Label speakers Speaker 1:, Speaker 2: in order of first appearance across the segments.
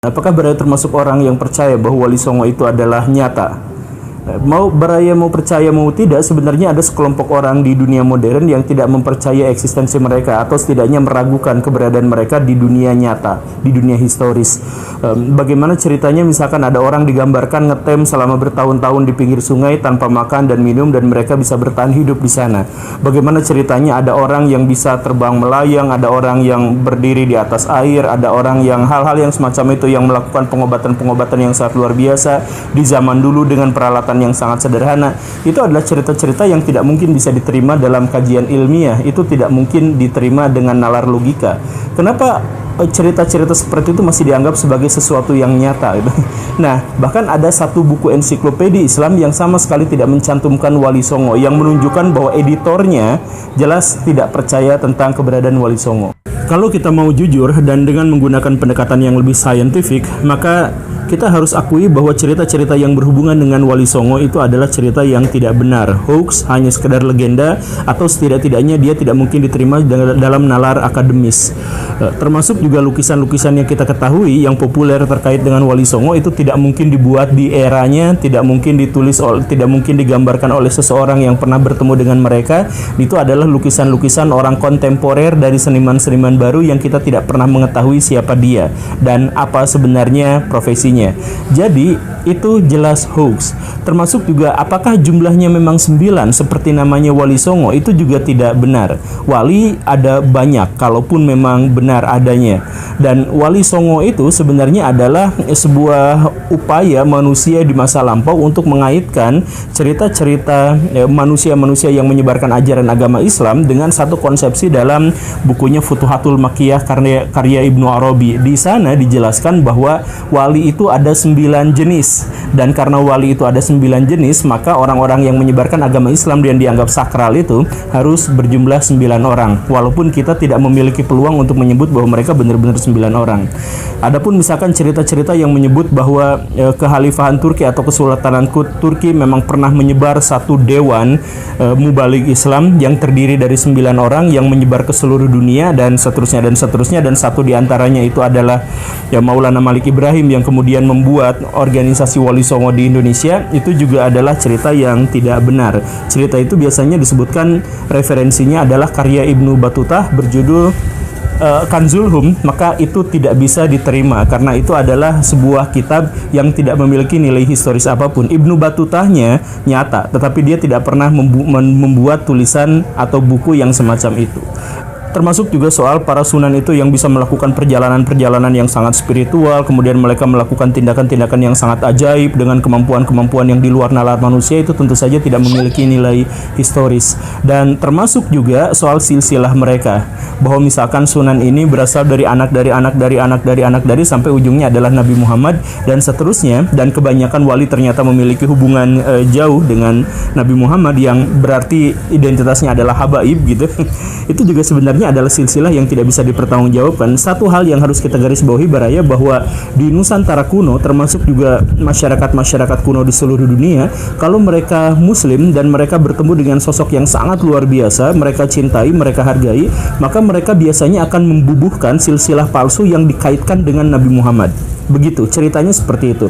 Speaker 1: Apakah Baraya termasuk orang yang percaya bahwa Wali Songo itu adalah nyata? Baraya mau percaya mau tidak, sebenarnya ada sekelompok orang di dunia modern yang tidak mempercaya eksistensi mereka, atau setidaknya meragukan keberadaan mereka di dunia nyata, di dunia historis. Bagaimana ceritanya, misalkan ada orang digambarkan ngetem selama bertahun-tahun di pinggir sungai tanpa makan dan minum, dan mereka bisa bertahan hidup di sana. Bagaimana ceritanya ada orang yang bisa terbang melayang, ada orang yang berdiri di atas air, ada orang yang hal-hal yang semacam itu, yang melakukan pengobatan-pengobatan yang sangat luar biasa di zaman dulu dengan peralatan yang sangat sederhana. Itu adalah cerita-cerita yang tidak mungkin bisa diterima dalam kajian ilmiah. Itu tidak mungkin diterima dengan nalar logika. Kenapa cerita-cerita seperti itu masih dianggap sebagai sesuatu yang nyata? Nah, bahkan ada satu buku ensiklopedia Islam yang sama sekali tidak mencantumkan Wali Songo, yang menunjukkan bahwa editornya jelas tidak percaya tentang keberadaan Wali Songo. Kalau kita mau jujur dan dengan menggunakan pendekatan yang lebih saintifik, maka kita harus akui bahwa cerita-cerita yang berhubungan dengan Wali Songo itu adalah cerita yang tidak benar, hoax, hanya sekedar legenda, atau setidak-tidaknya dia tidak mungkin diterima dalam nalar akademis. Termasuk juga lukisan-lukisan yang kita ketahui yang populer terkait dengan Wali Songo itu tidak mungkin dibuat di eranya, tidak mungkin ditulis, tidak mungkin digambarkan oleh seseorang yang pernah bertemu dengan mereka. Itu adalah lukisan-lukisan orang kontemporer dari seniman-seniman baru yang kita tidak pernah mengetahui siapa dia dan apa sebenarnya profesinya. Jadi itu jelas hoax. Termasuk juga apakah jumlahnya memang 9 seperti namanya Wali Songo, itu juga tidak benar. Wali ada banyak, kalaupun memang benar adanya. Dan Wali Songo itu sebenarnya adalah sebuah upaya manusia di masa lampau untuk mengaitkan cerita-cerita manusia-manusia yang menyebarkan ajaran agama Islam dengan satu konsepsi dalam bukunya Futuhatul Makkiyah karya Ibnu Arabi. Di sana dijelaskan bahwa wali itu ada 9 jenis, dan karena wali itu ada 9 jenis, maka orang-orang yang menyebarkan agama Islam yang dianggap sakral itu harus berjumlah 9 orang, walaupun kita tidak memiliki peluang untuk menyebut bahwa mereka benar-benar 9 orang. Adapun misalkan cerita-cerita yang menyebut bahwa kekhalifahan Turki atau kesultanan Turki memang pernah menyebar satu dewan mubalik Islam yang terdiri dari 9 orang yang menyebar ke seluruh dunia, dan seterusnya dan seterusnya, dan satu diantaranya itu adalah Maulana Malik Ibrahim yang kemudian membuat organisasi Wali Songo di Indonesia. Itu juga adalah cerita yang tidak benar. Cerita itu biasanya disebutkan referensinya adalah karya Ibnu Battutah berjudul Kanzul Hum, maka itu tidak bisa diterima karena itu adalah sebuah kitab yang tidak memiliki nilai historis apapun. Ibnu Battutahnya nyata, tetapi dia tidak pernah membuat tulisan atau buku yang semacam itu. Termasuk juga soal para sunan itu yang bisa melakukan perjalanan-perjalanan yang sangat spiritual, kemudian mereka melakukan tindakan-tindakan yang sangat ajaib dengan kemampuan-kemampuan yang di luar nalar manusia. Itu tentu saja tidak memiliki nilai historis. Dan termasuk juga soal silsilah mereka, bahwa misalkan sunan ini berasal dari anak dari sampai ujungnya adalah Nabi Muhammad dan seterusnya, dan kebanyakan wali ternyata memiliki hubungan jauh dengan Nabi Muhammad yang berarti identitasnya adalah habaib gitu. Itu juga sebenarnya adalah silsilah yang tidak bisa dipertanggungjawabkan. Satu hal yang harus kita garis bawahi Baraya, bahwa di Nusantara kuno, termasuk juga masyarakat kuno di seluruh dunia, kalau mereka muslim dan mereka bertemu dengan sosok yang sangat luar biasa, mereka cintai, mereka hargai, maka mereka biasanya akan membubuhkan silsilah palsu yang dikaitkan dengan Nabi Muhammad. Begitu ceritanya, seperti itu.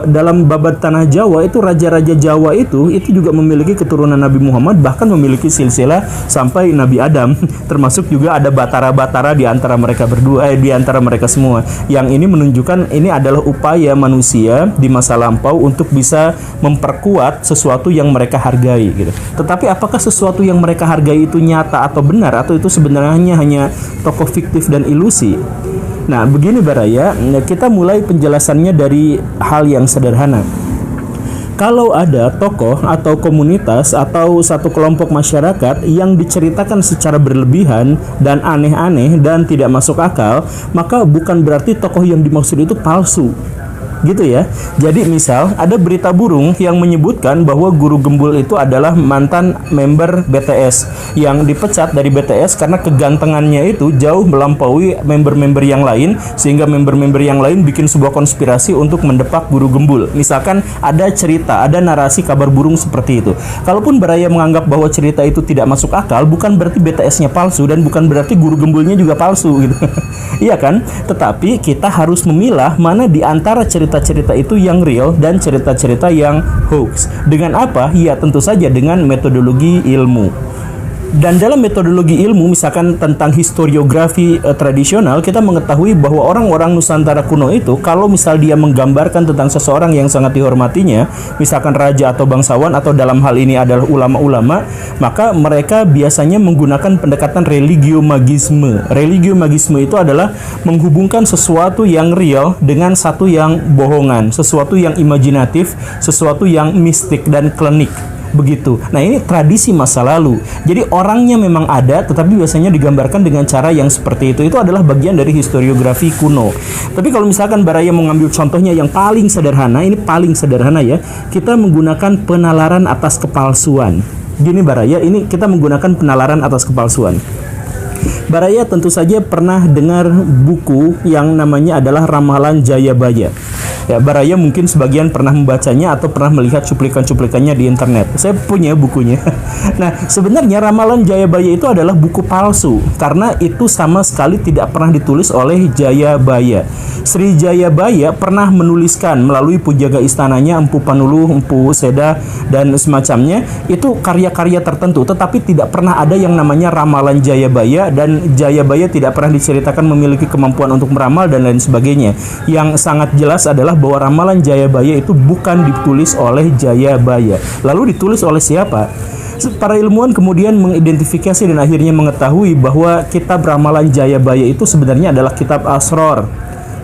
Speaker 1: Dalam babat tanah Jawa itu, raja-raja Jawa itu juga memiliki keturunan Nabi Muhammad, bahkan memiliki silsilah sampai Nabi Adam. Termasuk juga ada batara-batara di antara mereka berdua, di antara mereka semua. Yang ini menunjukkan ini adalah upaya manusia di masa lampau untuk bisa memperkuat sesuatu yang mereka hargai gitu. Tetapi apakah sesuatu yang mereka hargai itu nyata atau benar, atau itu sebenarnya hanya tokoh fiktif dan ilusi? Nah, begini Baraya, kita mulai penjelasannya dari hal yang sederhana. Kalau ada tokoh atau komunitas atau satu kelompok masyarakat yang diceritakan secara berlebihan dan aneh-aneh dan tidak masuk akal, maka bukan berarti tokoh yang dimaksud itu palsu. gitu ya. Jadi misal ada berita burung yang menyebutkan bahwa guru gembul itu adalah mantan member BTS yang dipecat dari BTS karena kegantengannya itu jauh melampaui member-member yang lain, sehingga member-member yang lain bikin sebuah konspirasi untuk mendepak guru gembul. Misalkan ada cerita, ada narasi kabar burung seperti itu. Kalaupun Baraya menganggap bahwa cerita itu tidak masuk akal, bukan berarti BTS-nya palsu dan bukan berarti guru gembulnya juga palsu gitu. Iya kan? Tetapi kita harus memilah mana di antara cerita-cerita itu yang real dan cerita-cerita yang hoax. Dengan apa? Ya tentu saja dengan metodologi ilmu. Dan dalam metodologi ilmu, misalkan tentang historiografi tradisional, kita mengetahui bahwa orang-orang Nusantara kuno itu, kalau misal dia menggambarkan tentang seseorang yang sangat dihormatinya, misalkan raja atau bangsawan, atau dalam hal ini adalah ulama-ulama, maka mereka biasanya menggunakan pendekatan religiomagisme. Religiomagisme itu adalah menghubungkan sesuatu yang real dengan satu yang bohongan, sesuatu yang imajinatif, sesuatu yang mistik dan klinik. Begitu. Nah, ini tradisi masa lalu. Jadi orangnya memang ada, tetapi biasanya digambarkan dengan cara yang seperti itu. Itu adalah bagian dari historiografi kuno. Tapi kalau misalkan Baraya mau ngambil contohnya yang paling sederhana, ini paling sederhana ya, kita menggunakan penalaran atas kepalsuan. Gini Baraya, ini kita menggunakan penalaran atas kepalsuan. Baraya tentu saja pernah dengar buku yang namanya adalah Ramalan Jayabaya. Ya, Baraya mungkin sebagian pernah membacanya atau pernah melihat cuplikan-cuplikannya di internet. Saya punya bukunya. Nah, sebenarnya Ramalan Jayabaya itu adalah buku palsu karena itu sama sekali tidak pernah ditulis oleh Jayabaya. Sri Jayabaya pernah menuliskan melalui pujaga istananya Empu Panuluh, Empu Seda dan semacamnya, itu karya-karya tertentu, tetapi tidak pernah ada yang namanya Ramalan Jayabaya, dan Jayabaya tidak pernah diceritakan memiliki kemampuan untuk meramal dan lain sebagainya. Yang sangat jelas adalah bahwa Ramalan Jayabaya itu bukan ditulis oleh Jayabaya. Lalu ditulis oleh siapa? Para ilmuwan kemudian mengidentifikasi dan akhirnya mengetahui bahwa kitab Ramalan Jayabaya itu sebenarnya adalah kitab Asror,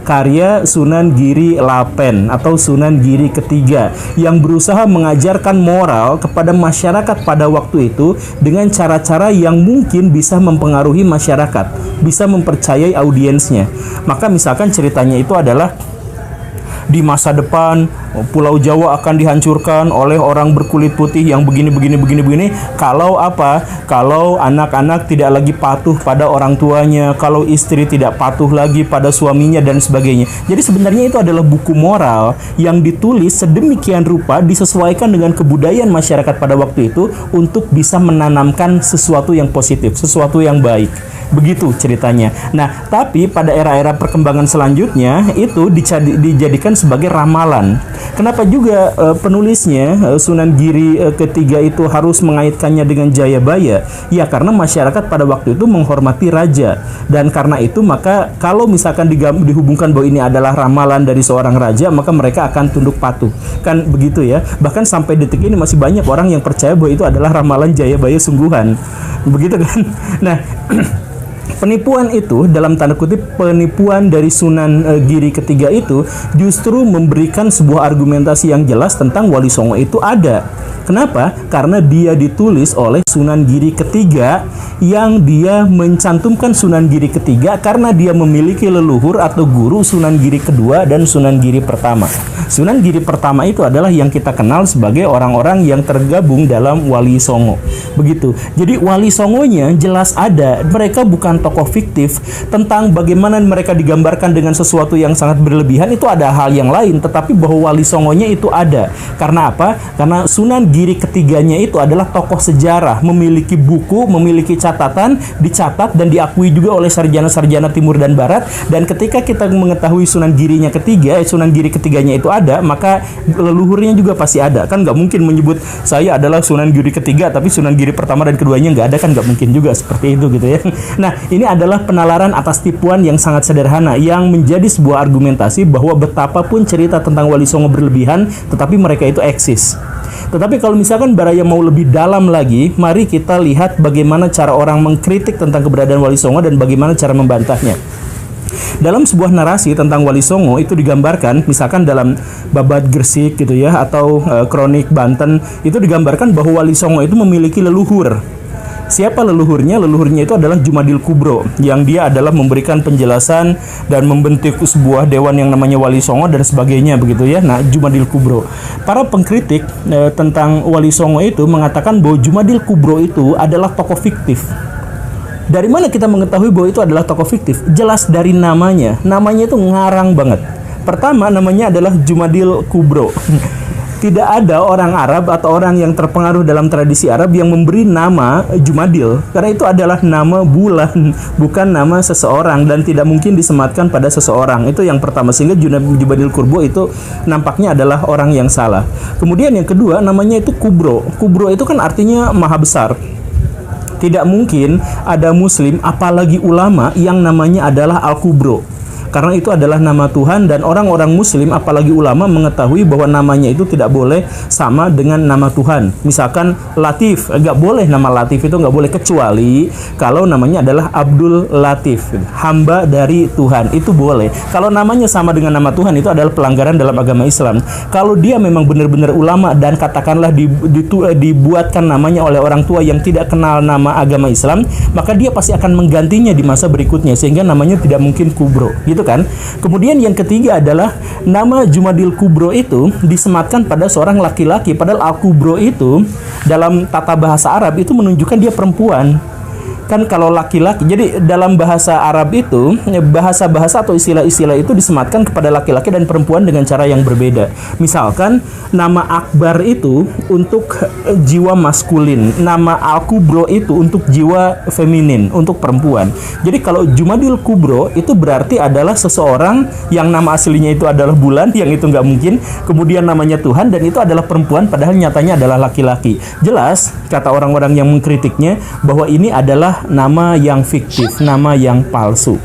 Speaker 1: karya Sunan Giri Lapen atau Sunan Giri ketiga, yang berusaha mengajarkan moral kepada masyarakat pada waktu itu dengan cara-cara yang mungkin bisa mempengaruhi masyarakat, bisa mempercayai audiensnya. Maka misalkan ceritanya itu adalah di masa depan Pulau Jawa akan dihancurkan oleh orang berkulit putih yang begini. Kalau apa? Kalau anak-anak tidak lagi patuh pada orang tuanya, kalau istri tidak patuh lagi pada suaminya dan sebagainya. Jadi sebenarnya itu adalah buku moral yang ditulis sedemikian rupa, disesuaikan dengan kebudayaan masyarakat pada waktu itu untuk bisa menanamkan sesuatu yang positif, sesuatu yang baik. Begitu ceritanya. Nah, tapi pada era-era perkembangan selanjutnya itu dijadikan sebagai ramalan. Kenapa juga penulisnya Sunan Giri ketiga itu harus mengaitkannya dengan Jayabaya? Ya, karena masyarakat pada waktu itu menghormati raja, dan karena itu maka kalau misalkan dihubungkan bahwa ini adalah ramalan dari seorang raja, maka mereka akan tunduk patuh. Kan begitu ya. Bahkan sampai detik ini masih banyak orang yang percaya bahwa itu adalah ramalan Jayabaya sungguhan. Begitu kan? Nah, penipuan itu, dalam tanda kutip penipuan dari Sunan Giri ketiga itu justru memberikan sebuah argumentasi yang jelas tentang Wali Songo itu ada. Kenapa? Karena dia ditulis oleh Sunan Giri ketiga, yang dia mencantumkan Sunan Giri ketiga karena dia memiliki leluhur atau guru Sunan Giri kedua dan Sunan Giri pertama. Sunan Giri pertama itu adalah yang kita kenal sebagai orang-orang yang tergabung dalam Wali Songo. Begitu. Jadi Wali Songonya jelas ada. Mereka bukan tokoh fiktif. Tentang bagaimana mereka digambarkan dengan sesuatu yang sangat berlebihan itu ada hal yang lain, tetapi bahwa Wali Songonya itu ada. Karena apa? Karena Sunan Giri ketiganya itu adalah tokoh sejarah, memiliki buku, memiliki catatan, dicatat dan diakui juga oleh sarjana-sarjana timur dan barat. Dan ketika kita mengetahui Sunan Girinya ketiga, Sunan Giri ketiganya itu ada, maka leluhurnya juga pasti ada. Kan nggak mungkin menyebut saya adalah Sunan Giri ketiga tapi Sunan Giri pertama dan keduanya nggak ada, kan nggak mungkin juga seperti itu gitu ya. Nah, ini adalah penalaran atas tipuan yang sangat sederhana yang menjadi sebuah argumentasi bahwa betapapun cerita tentang Wali Songo berlebihan, tetapi mereka itu eksis. Tetapi kalau misalkan Baraya mau lebih dalam lagi, mari kita lihat bagaimana cara orang mengkritik tentang keberadaan Wali Songo dan bagaimana cara membantahnya. Dalam sebuah narasi tentang Wali Songo itu digambarkan, misalkan dalam Babad Gresik gitu ya, atau Kronik Banten, itu digambarkan bahwa Wali Songo itu memiliki leluhur. Siapa leluhurnya? Leluhurnya itu adalah Jumadil Kubro, yang dia adalah memberikan penjelasan dan membentuk sebuah dewan yang namanya Wali Songo dan sebagainya begitu ya. Nah, Jumadil Kubro. Para pengkritik tentang Wali Songo itu mengatakan bahwa Jumadil Kubro itu adalah tokoh fiktif. Dari mana kita mengetahui bahwa itu adalah tokoh fiktif? Jelas dari namanya. Namanya itu ngarang banget. Pertama, namanya adalah Jumadil Kubro. Tidak ada orang Arab atau orang yang terpengaruh dalam tradisi Arab yang memberi nama Jumadil, karena itu adalah nama bulan, bukan nama seseorang, dan tidak mungkin disematkan pada seseorang. Itu yang pertama, sehingga Jumadil Kubro itu nampaknya adalah orang yang salah. Kemudian yang kedua, namanya itu Kubro. Kubro itu kan artinya maha besar. Tidak mungkin ada muslim, apalagi ulama, yang namanya adalah Al-Kubro. Karena itu adalah nama Tuhan, dan orang-orang muslim apalagi ulama mengetahui bahwa namanya itu tidak boleh sama dengan nama Tuhan. Misalkan Latif, nggak boleh nama Latif itu nggak boleh, kecuali kalau namanya adalah Abdul Latif, hamba dari Tuhan, itu boleh. Kalau namanya sama dengan nama Tuhan, itu adalah pelanggaran dalam agama Islam. Kalau dia memang benar-benar ulama dan katakanlah dibuatkan namanya oleh orang tua yang tidak kenal nama agama Islam, maka dia pasti akan menggantinya di masa berikutnya, sehingga namanya tidak mungkin Kubro gitu kan. Kemudian yang ketiga adalah nama Jumadil Kubro itu disematkan pada seorang laki-laki, padahal Al-Kubro itu dalam tata bahasa Arab itu menunjukkan dia perempuan. Kan kalau laki-laki, jadi dalam bahasa Arab itu bahasa-bahasa atau istilah-istilah itu disematkan kepada laki-laki dan perempuan dengan cara yang berbeda. Misalkan nama Akbar itu untuk jiwa maskulin, nama Al-Kubro itu untuk jiwa feminin, untuk perempuan. Jadi kalau Jumadil Kubro itu berarti adalah seseorang yang nama aslinya itu adalah bulan, yang itu nggak mungkin, kemudian namanya Tuhan, dan itu adalah perempuan padahal nyatanya adalah laki-laki. Jelas kata orang-orang yang mengkritiknya bahwa ini adalah nama yang fiktif, nama yang palsu.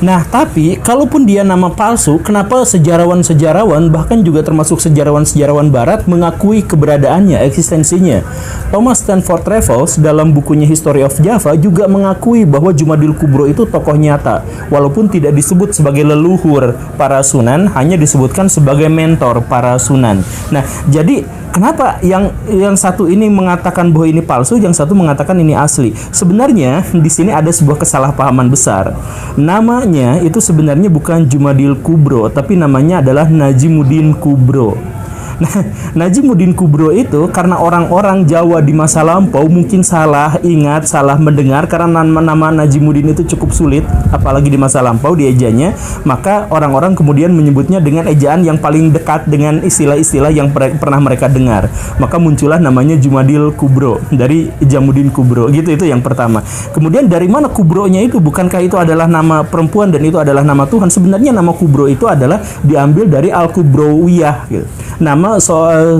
Speaker 1: Nah, tapi kalaupun dia nama palsu, kenapa sejarawan-sejarawan, bahkan juga termasuk sejarawan-sejarawan barat, mengakui keberadaannya, eksistensinya? Thomas Stanford Raffles dalam bukunya History of Java juga mengakui bahwa Jumadil Kubro itu tokoh nyata, walaupun tidak disebut sebagai leluhur para sunan, hanya disebutkan sebagai mentor para sunan. Nah, jadi kenapa yang satu ini mengatakan bahwa ini palsu, yang satu mengatakan ini asli? Sebenarnya di sini ada sebuah kesalahpahaman besar. Namanya itu sebenarnya bukan Jumadil Kubro, tapi namanya adalah Najimuddin Kubro. Nah, Najimuddin Kubro itu karena orang-orang Jawa di masa lampau mungkin salah ingat, salah mendengar, karena nama Najimuddin itu cukup sulit, apalagi di masa lampau diejanya, maka orang-orang kemudian menyebutnya dengan ejaan yang paling dekat dengan istilah-istilah yang pernah mereka dengar. Maka muncullah namanya Jumadil Kubro dari Jamuddin Kubro. Gitu, itu yang pertama. Kemudian dari mana Kubronya itu? Bukankah itu adalah nama perempuan dan itu adalah nama Tuhan? Sebenarnya nama Kubro itu adalah diambil dari Al-Kubrowiyah gitu. Nama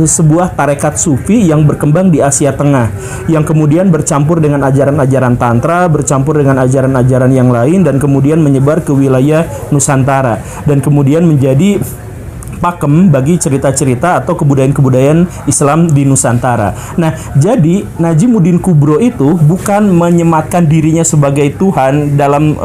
Speaker 1: sebuah tarekat sufi yang berkembang di Asia Tengah, yang kemudian bercampur dengan ajaran-ajaran tantra, bercampur dengan ajaran-ajaran yang lain, dan kemudian menyebar ke wilayah Nusantara, dan kemudian menjadi pakem bagi cerita-cerita atau kebudayaan-kebudayaan Islam di Nusantara. Nah, jadi Najimuddin Kubro itu bukan menyematkan dirinya sebagai Tuhan dalam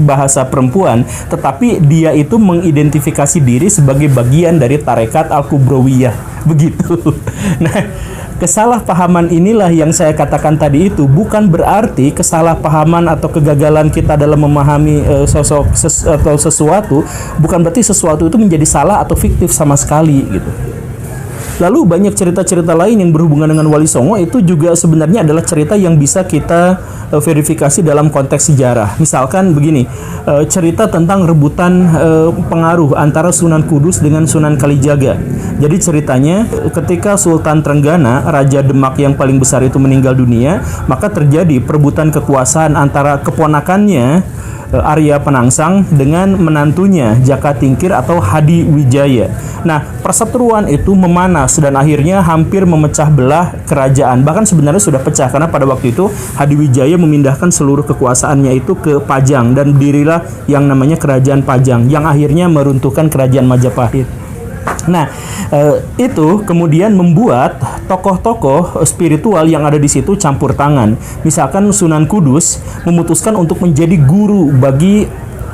Speaker 1: bahasa perempuan, tetapi dia itu mengidentifikasi diri sebagai bagian dari tarekat Al-Kubrowiyah. Begitu. Nah, kesalahpahaman inilah yang saya katakan tadi itu bukan berarti kesalahpahaman atau kegagalan kita dalam memahami atau sesuatu, bukan berarti sesuatu itu menjadi salah atau fiktif sama sekali gitu. Lalu banyak cerita-cerita lain yang berhubungan dengan Wali Songo itu juga sebenarnya adalah cerita yang bisa kita verifikasi dalam konteks sejarah. Misalkan begini, cerita tentang rebutan pengaruh antara Sunan Kudus dengan Sunan Kalijaga. Jadi ceritanya ketika Sultan Trenggana, Raja Demak yang paling besar itu meninggal dunia, maka terjadi perebutan kekuasaan antara keponakannya Arya Penangsang dengan menantunya Jaka Tingkir atau Hadi Wijaya. Nah, perseteruan itu memanas dan akhirnya hampir memecah belah kerajaan. Bahkan sebenarnya sudah pecah karena pada waktu itu Hadi Wijaya memindahkan seluruh kekuasaannya itu ke Pajang dan berdirilah yang namanya Kerajaan Pajang yang akhirnya meruntuhkan Kerajaan Majapahit. Nah, itu kemudian membuat tokoh-tokoh spiritual yang ada di situ campur tangan. Misalkan Sunan Kudus memutuskan untuk menjadi guru bagi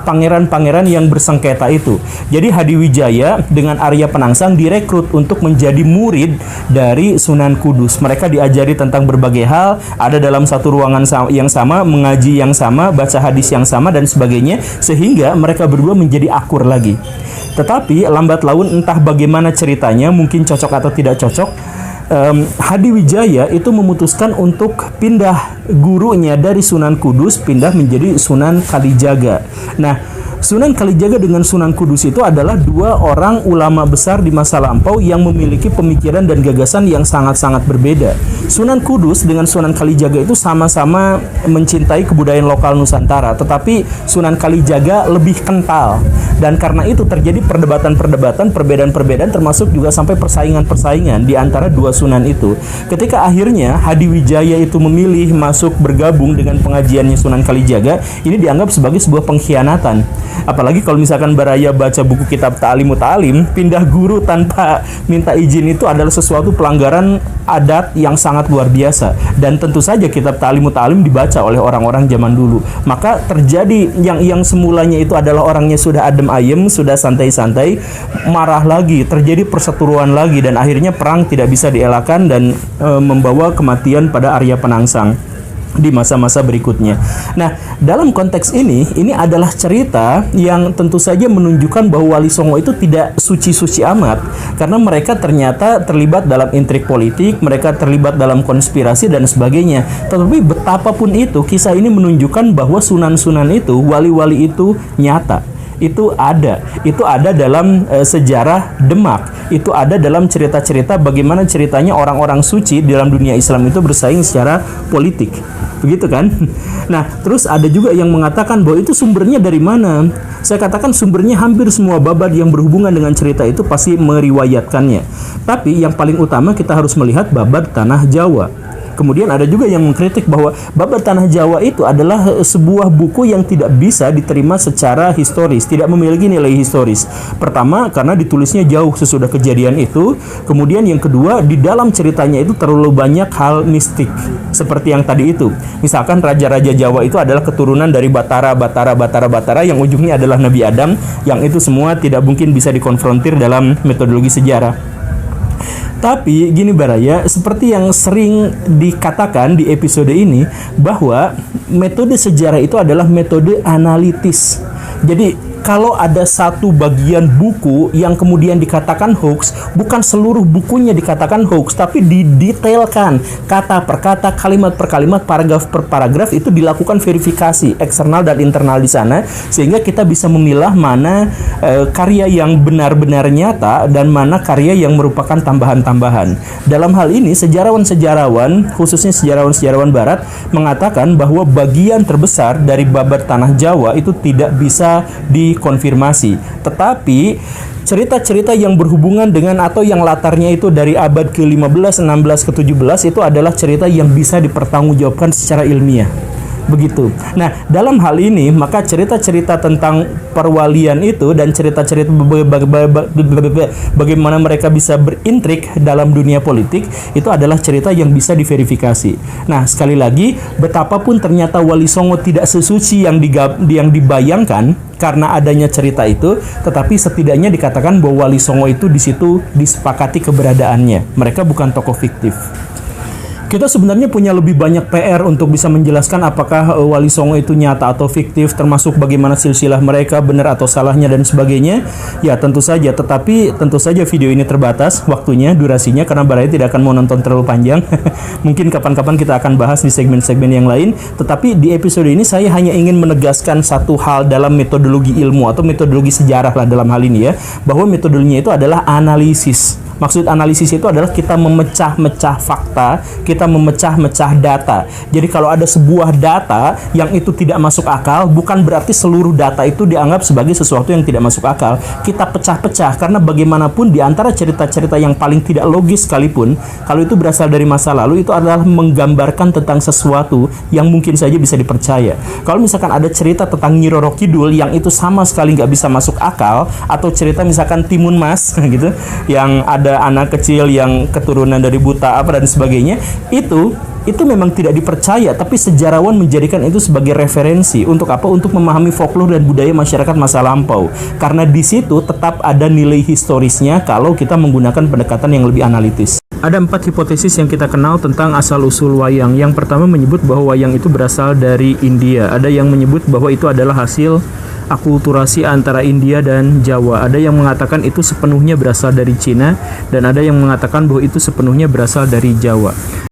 Speaker 1: pangeran-pangeran yang bersengketa itu. Jadi Hadiwijaya dengan Arya Penangsang direkrut untuk menjadi murid dari Sunan Kudus. Mereka diajari tentang berbagai hal, ada dalam satu ruangan yang sama, mengaji yang sama, baca hadis yang sama dan sebagainya, sehingga mereka berdua menjadi akur lagi. Tetapi lambat laun entah bagaimana ceritanya, mungkin cocok atau tidak cocok, Hadiwijaya itu memutuskan untuk pindah gurunya dari Sunan Kudus, pindah menjadi Sunan Kalijaga. Nah, Sunan Kalijaga dengan Sunan Kudus itu adalah dua orang ulama besar di masa lampau yang memiliki pemikiran dan gagasan yang sangat-sangat berbeda. Sunan Kudus dengan Sunan Kalijaga itu sama-sama mencintai kebudayaan lokal Nusantara, tetapi Sunan Kalijaga lebih kental. Dan karena itu terjadi perdebatan-perdebatan, perbedaan-perbedaan, termasuk juga sampai persaingan-persaingan di antara dua sunan itu. Ketika akhirnya Hadiwijaya itu memilih masuk bergabung dengan pengajiannya Sunan Kalijaga, ini dianggap sebagai sebuah pengkhianatan. Apalagi kalau misalkan Baraya baca buku kitab Ta'limu Ta'lim, pindah guru tanpa minta izin itu adalah sesuatu pelanggaran adat yang sangat luar biasa. Dan tentu saja kitab Ta'limu Ta'lim dibaca oleh orang-orang zaman dulu. Maka terjadi yang semulanya itu adalah orangnya sudah adem ayem, sudah santai-santai, marah lagi, terjadi perseteruan lagi, dan akhirnya perang tidak bisa dielakkan dan membawa kematian pada Arya Penangsang di masa-masa berikutnya. Nah, dalam konteks ini adalah cerita yang tentu saja menunjukkan bahwa Wali Songo itu tidak suci-suci amat, karena mereka ternyata terlibat dalam intrik politik, mereka terlibat dalam konspirasi dan sebagainya. Tetapi betapapun itu, kisah ini menunjukkan bahwa sunan-sunan itu, wali-wali itu nyata. Itu ada dalam sejarah Demak, itu ada dalam cerita-cerita bagaimana ceritanya orang-orang suci dalam dunia Islam itu bersaing secara politik, begitu kan? Nah, terus ada juga yang mengatakan bahwa itu sumbernya dari mana. Saya katakan sumbernya hampir semua babad yang berhubungan dengan cerita itu pasti meriwayatkannya. Tapi yang paling utama kita harus melihat babad Tanah Jawa. Kemudian ada juga yang mengkritik bahwa Babad Tanah Jawa itu adalah sebuah buku yang tidak bisa diterima secara historis, tidak memiliki nilai historis. Pertama, karena ditulisnya jauh sesudah kejadian itu. Kemudian yang kedua, di dalam ceritanya itu terlalu banyak hal mistik. Seperti yang tadi itu. Misalkan Raja-Raja Jawa itu adalah keturunan dari Batara yang ujungnya adalah Nabi Adam, yang itu semua tidak mungkin bisa dikonfrontir dalam metodologi sejarah. Tapi gini Baraya, seperti yang sering dikatakan di episode ini, bahwa metode sejarah itu adalah metode analitis. Jadi kalau ada satu bagian buku yang kemudian dikatakan hoax, bukan seluruh bukunya dikatakan hoax, tapi didetailkan kata per kata, kalimat per kalimat, paragraf per paragraf, itu dilakukan verifikasi eksternal dan internal di sana, sehingga kita bisa memilah mana karya yang benar-benar nyata dan mana karya yang merupakan tambahan-tambahan. Dalam hal ini sejarawan-sejarawan, khususnya sejarawan-sejarawan barat, mengatakan bahwa bagian terbesar dari Babad Tanah Jawa itu tidak bisa dikonfirmasi. Tetapi cerita-cerita yang berhubungan dengan atau yang latarnya itu dari abad ke-15, 16, ke-17 itu adalah cerita yang bisa dipertanggungjawabkan secara ilmiah. Begitu. Nah, dalam hal ini maka cerita-cerita tentang perwalian itu dan cerita-cerita bagaimana mereka bisa berintrik dalam dunia politik itu adalah cerita yang bisa diverifikasi. Nah, sekali lagi, betapapun ternyata Wali Songo tidak sesuci yang dibayangkan karena adanya cerita itu, tetapi setidaknya dikatakan bahwa Wali Songo itu di situ disepakati keberadaannya. Mereka bukan tokoh fiktif. Kita sebenarnya punya lebih banyak PR untuk bisa menjelaskan apakah Wali Songo itu nyata atau fiktif, termasuk bagaimana silsilah mereka, benar atau salahnya dan sebagainya. Ya tentu saja, tetapi tentu saja video ini terbatas waktunya, durasinya, karena Baraya tidak akan mau nonton terlalu panjang. Mungkin kapan-kapan kita akan bahas di segmen-segmen yang lain. Tetapi di episode ini saya hanya ingin menegaskan satu hal dalam metodologi ilmu atau metodologi sejarah lah dalam hal ini ya, bahwa metodologinya itu adalah analisis. Maksud analisis itu adalah kita memecah-mecah fakta, kita memecah-mecah data. Jadi kalau ada sebuah data yang itu tidak masuk akal, bukan berarti seluruh data itu dianggap sebagai sesuatu yang tidak masuk akal. Kita pecah-pecah, karena bagaimanapun di antara cerita-cerita yang paling tidak logis sekalipun, kalau itu berasal dari masa lalu, itu adalah menggambarkan tentang sesuatu yang mungkin saja bisa dipercaya. Kalau misalkan ada cerita tentang Nyi Roro Kidul yang itu sama sekali nggak bisa masuk akal, atau cerita misalkan Timun Mas gitu, yang ada anak kecil yang keturunan dari buta apa dan sebagainya, itu itu memang tidak dipercaya, tapi sejarawan menjadikan itu sebagai referensi. Untuk apa? Untuk memahami folklore dan budaya masyarakat masa lampau. Karena di situ tetap ada nilai historisnya kalau kita menggunakan pendekatan yang lebih analitis. Ada 4 hipotesis yang kita kenal tentang asal-usul wayang. Yang pertama menyebut bahwa wayang itu berasal dari India. Ada yang menyebut bahwa itu adalah hasil akulturasi antara India dan Jawa. Ada yang mengatakan itu sepenuhnya berasal dari Cina, dan ada yang mengatakan bahwa itu sepenuhnya berasal dari Jawa.